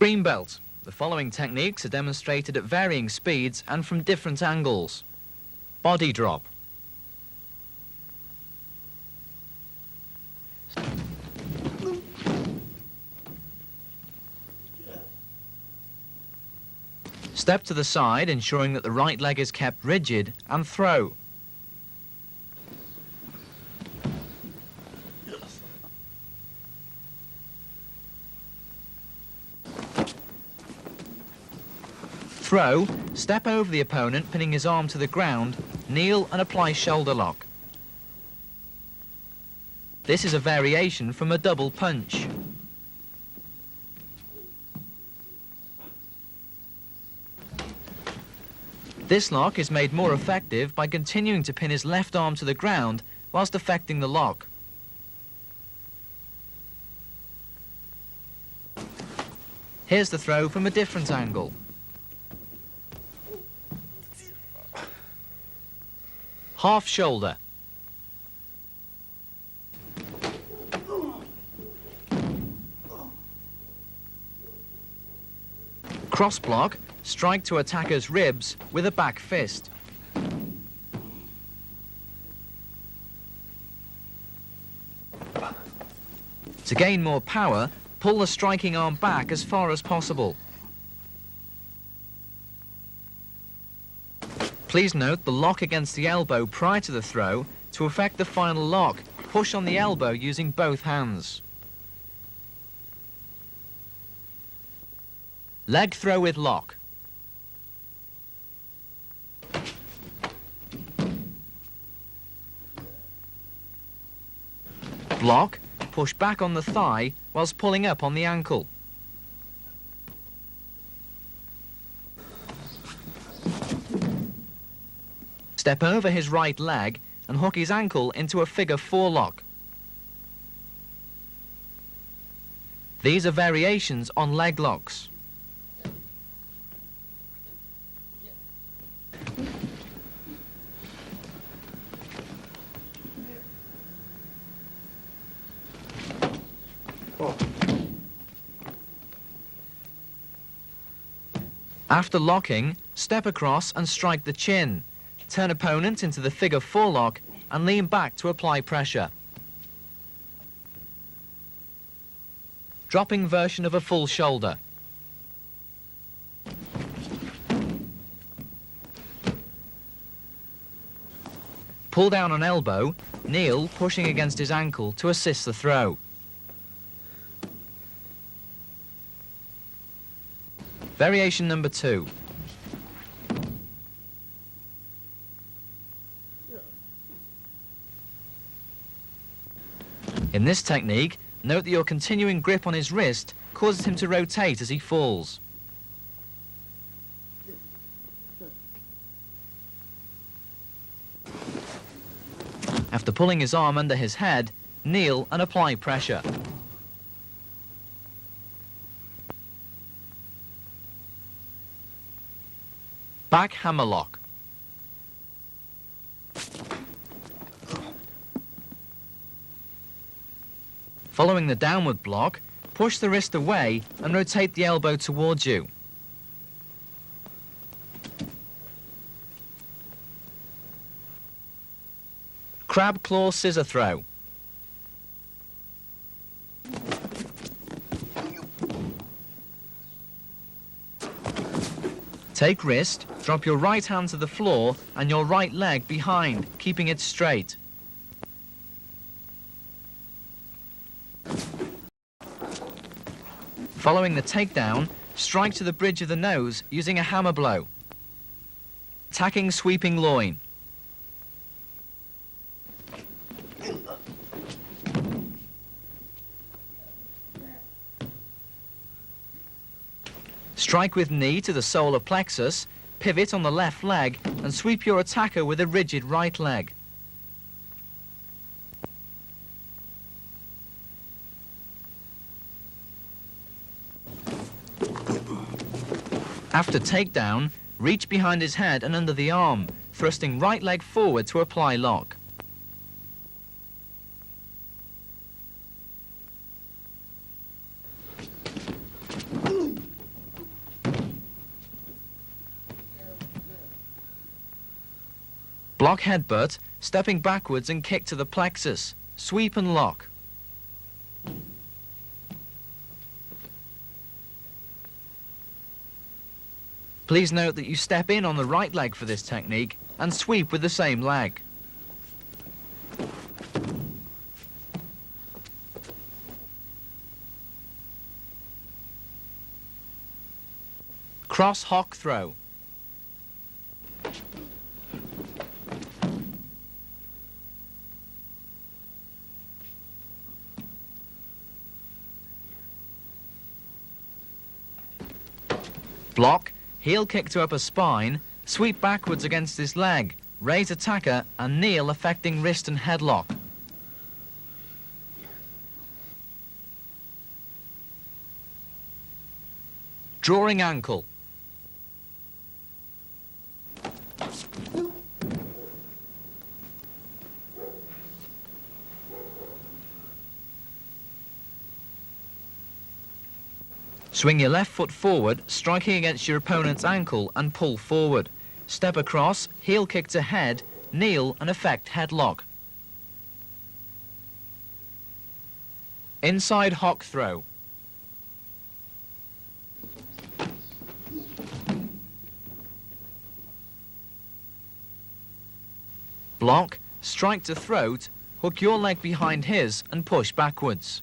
Green belt. The following techniques are demonstrated at varying speeds and from different angles. Body drop. Step to the side, ensuring that the right leg is kept rigid, and throw. Throw, step over the opponent, pinning his arm to the ground, kneel and apply shoulder lock. This is a variation from a double punch. This lock is made more effective by continuing to pin his left arm to the ground whilst effecting the lock. Here's the throw from a different angle. Half shoulder. Cross block, strike to attacker's ribs with a back fist. To gain more power, pull the striking arm back as far as possible. Please note the lock against the elbow prior to the throw. To effect the final lock, push on the elbow using both hands. Leg throw with lock. Block, push back on the thigh whilst pulling up on the ankle. Step over his right leg and hook his ankle into a figure 4 lock. These are variations on leg locks. After locking, step across and strike the chin. Turn opponent into the figure 4 lock and lean back to apply pressure. Dropping version of a full shoulder. Pull down on elbow, kneel, pushing against his ankle to assist the throw. Variation number 2. In this technique, note that your continuing grip on his wrist causes him to rotate as he falls. After pulling his arm under his head, kneel and apply pressure. Back hammer lock. Following the downward block, push the wrist away and rotate the elbow towards you. Crab claw scissor throw. Take wrist, drop your right hand to the floor and your right leg behind, keeping it straight. Following the takedown, strike to the bridge of the nose using a hammer blow. Tacking sweeping loin. Strike with knee to the solar plexus, pivot on the left leg and sweep your attacker with a rigid right leg. After takedown, reach behind his head and under the arm, thrusting right leg forward to apply lock. Block headbutt, stepping backwards and kick to the plexus. Sweep and lock. Please note that you step in on the right leg for this technique and sweep with the same leg. Cross hock throw. Block, heel kick to upper spine, sweep backwards against his leg, raise attacker and kneel affecting wrist and headlock. Drawing ankle. Swing your left foot forward, striking against your opponent's ankle and pull forward. Step across, heel kick to head, kneel and effect headlock. Inside hock throw. Block, strike to throat, hook your leg behind his and push backwards.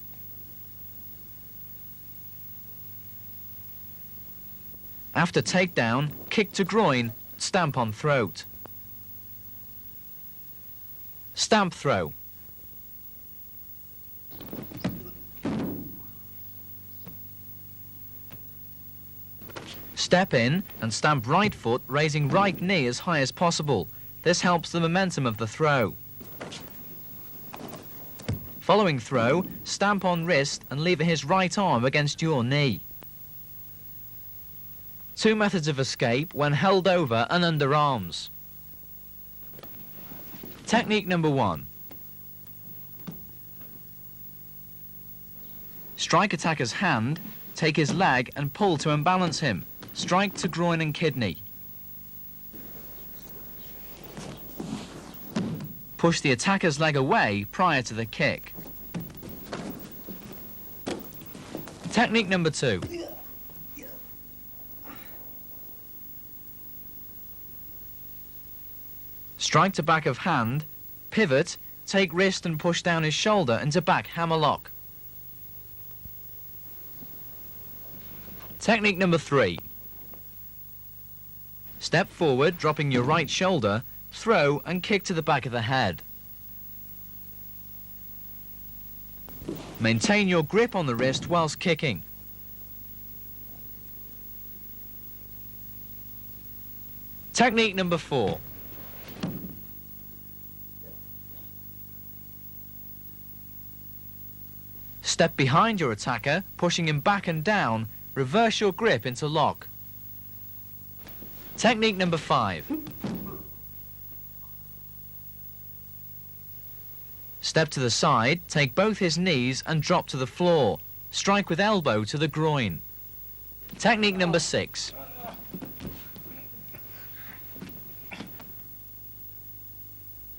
After takedown, kick to groin, stamp on throat. Stamp throw. Step in and stamp right foot, raising right knee as high as possible. This helps the momentum of the throw. Following throw, stamp on wrist and lever his right arm against your knee. Two methods of escape when held over and under arms. Technique number 1. Strike attacker's hand, take his leg and pull to unbalance him. Strike to groin and kidney. Push the attacker's leg away prior to the kick. Technique number 2. Strike to back of hand, pivot, take wrist and push down his shoulder into back hammerlock. Technique number 3. Step forward, dropping your right shoulder, throw and kick to the back of the head. Maintain your grip on the wrist whilst kicking. Technique number 4. Step behind your attacker, pushing him back and down, reverse your grip into lock. Technique number 5. Step to the side, take both his knees and drop to the floor. Strike with elbow to the groin. Technique number 6.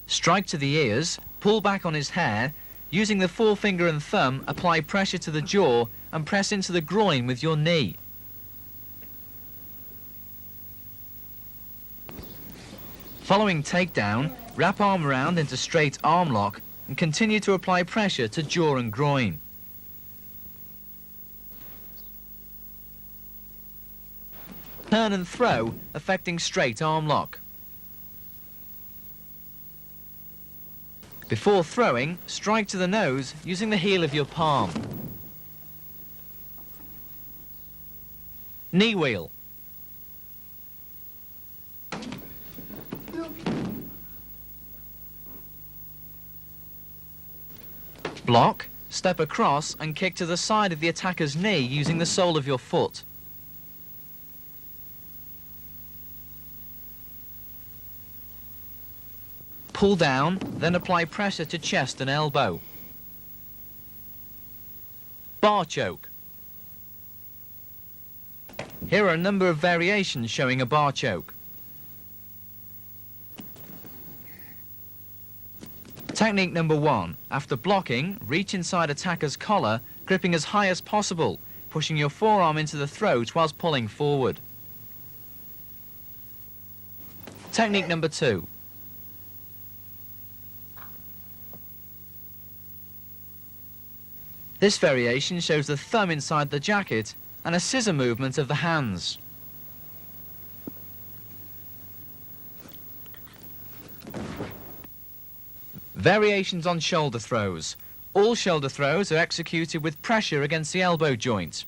Strike to the ears, pull back on his hair, using the forefinger and thumb, apply pressure to the jaw and press into the groin with your knee. Following takedown, wrap arm around into straight arm lock and continue to apply pressure to jaw and groin. Turn and throw, affecting straight arm lock. Before throwing, strike to the nose using the heel of your palm. Knee wheel. Block, step across and kick to the side of the attacker's knee using the sole of your foot. Pull down, then apply pressure to chest and elbow. Bar choke. Here are a number of variations showing a bar choke. Technique number 1. After blocking, reach inside attacker's collar, gripping as high as possible, pushing your forearm into the throat whilst pulling forward. Technique number 2. This variation shows the thumb inside the jacket and a scissor movement of the hands. Variations on shoulder throws. All shoulder throws are executed with pressure against the elbow joint.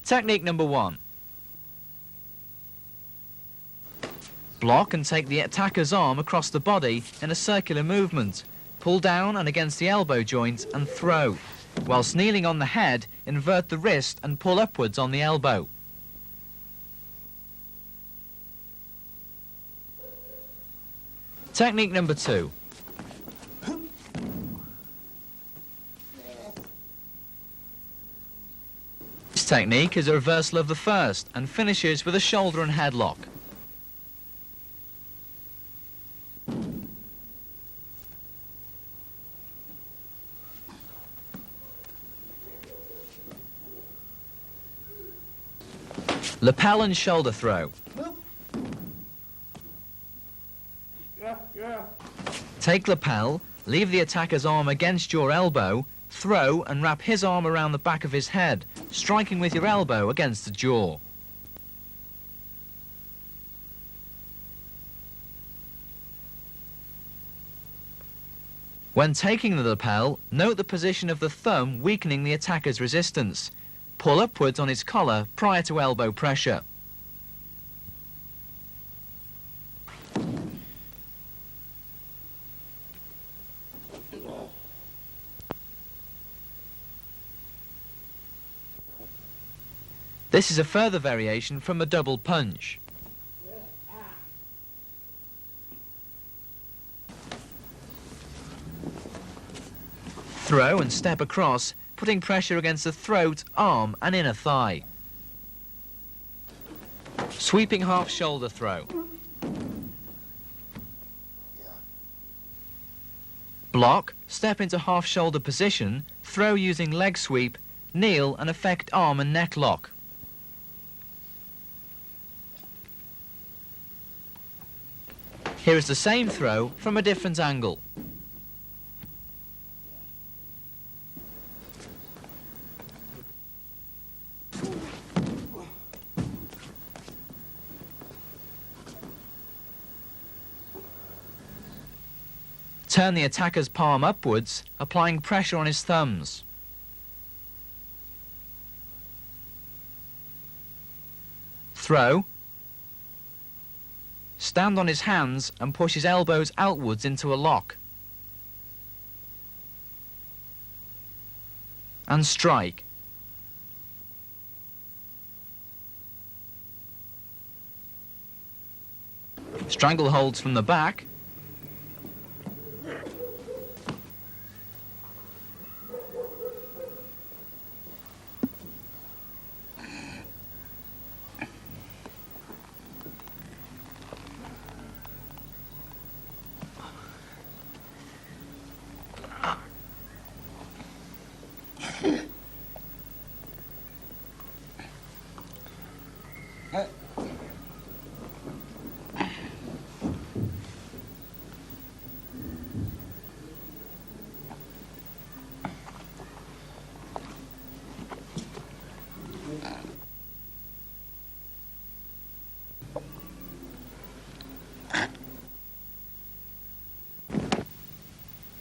Technique number 1. Block and take the attacker's arm across the body in a circular movement. Pull down and against the elbow joint and throw. Whilst kneeling on the head, invert the wrist and pull upwards on the elbow. Technique number 2. This technique is a reversal of the first and finishes with a shoulder and headlock. Lapel and shoulder throw. Take lapel, leave the attacker's arm against your elbow, throw and wrap his arm around the back of his head, striking with your elbow against the jaw. When taking the lapel, note the position of the thumb weakening the attacker's resistance. Pull upwards on his collar prior to elbow pressure. This is a further variation from a double punch. Throw and step across, putting pressure against the throat, arm and inner thigh. Sweeping half shoulder throw. Block, step into half shoulder position, throw using leg sweep, kneel and effect arm and neck lock. Here is the same throw from a different angle. Turn the attacker's palm upwards, applying pressure on his thumbs. Throw. Stand on his hands and push his elbows outwards into a lock. And strike. Strangle holds from the back.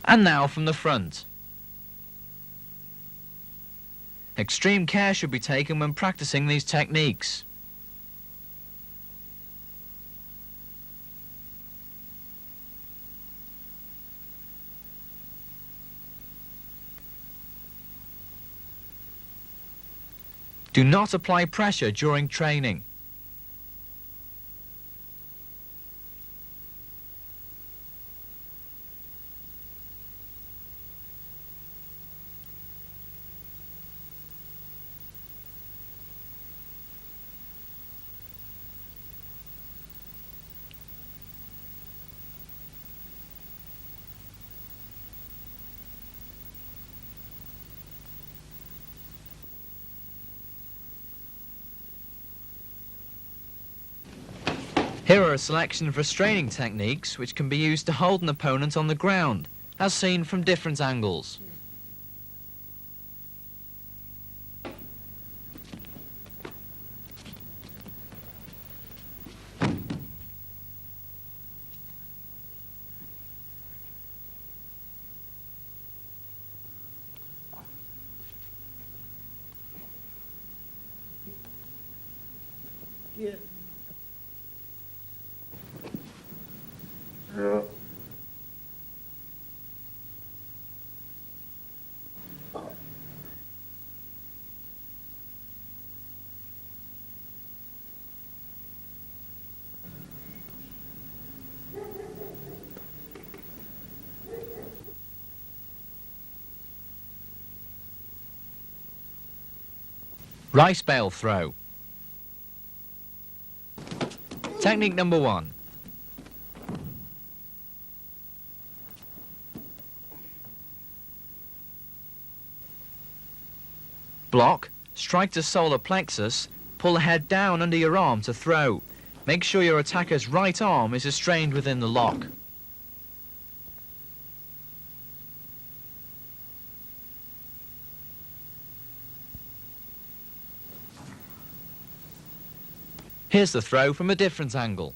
And now from the front. Extreme care should be taken when practicing these techniques. Do not apply pressure during training. Here are a selection of restraining techniques which can be used to hold an opponent on the ground, as seen from different angles. Yeah. Rice bale throw. Technique number 1. Block, strike to solar plexus, pull the head down under your arm to throw. Make sure your attacker's right arm is restrained within the lock. Here's the throw from a different angle.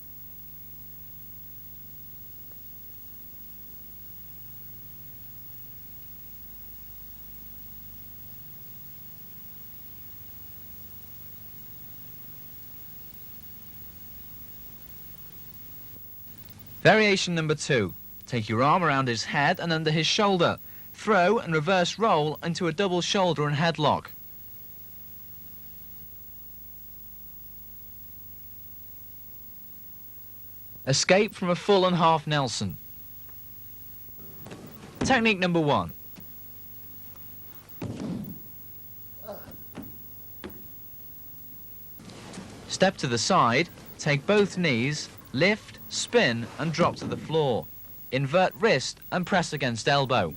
Variation number 2. Take your arm around his head and under his shoulder. Throw and reverse roll into a double shoulder and headlock. Escape from a full and half Nelson. Technique number 1. Step to the side, take both knees, lift, spin and drop to the floor. Invert wrist and press against elbow.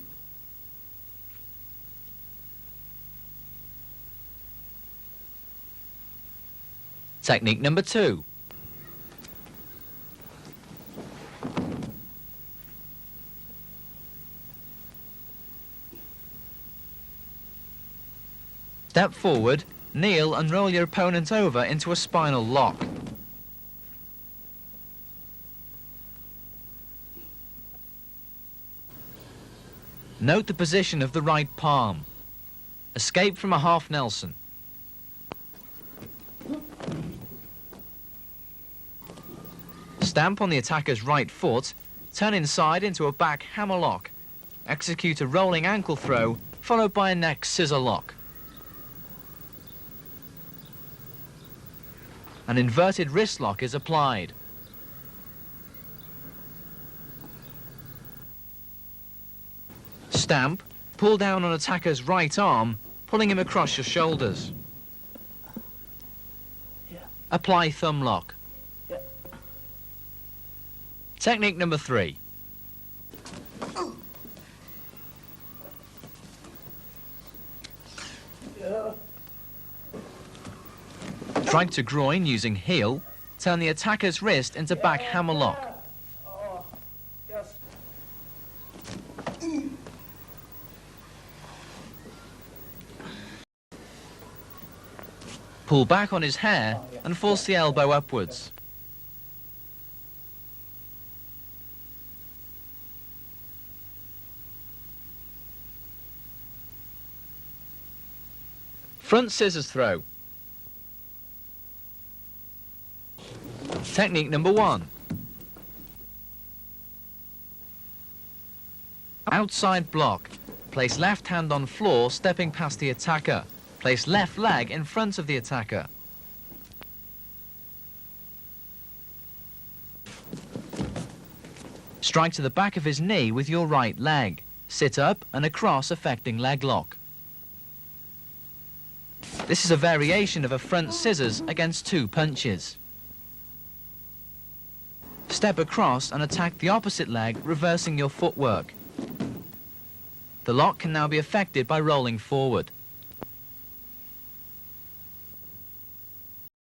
Technique number 2. Step forward, kneel and roll your opponent over into a spinal lock. Note the position of the right palm. Escape from a half Nelson. Stamp on the attacker's right foot, turn inside into a back hammerlock. Execute a rolling ankle throw, followed by a neck scissor lock. An inverted wrist lock is applied. Stamp, pull down on attacker's right arm, pulling him across your shoulders. Yeah. Apply thumb lock. Yeah. Technique number 3. Yeah. Strike to groin using heel, turn the attacker's wrist into back hammerlock. Oh, yes. Pull back on his hair and force the elbow upwards. Front scissors throw. Technique number 1. Outside block. Place left hand on floor, stepping past the attacker. Place left leg in front of the attacker. Strike to the back of his knee with your right leg. Sit up and across, affecting leg lock. This is a variation of a front scissors against 2 punches. Step across and attack the opposite leg, reversing your footwork. The lock can now be effected by rolling forward.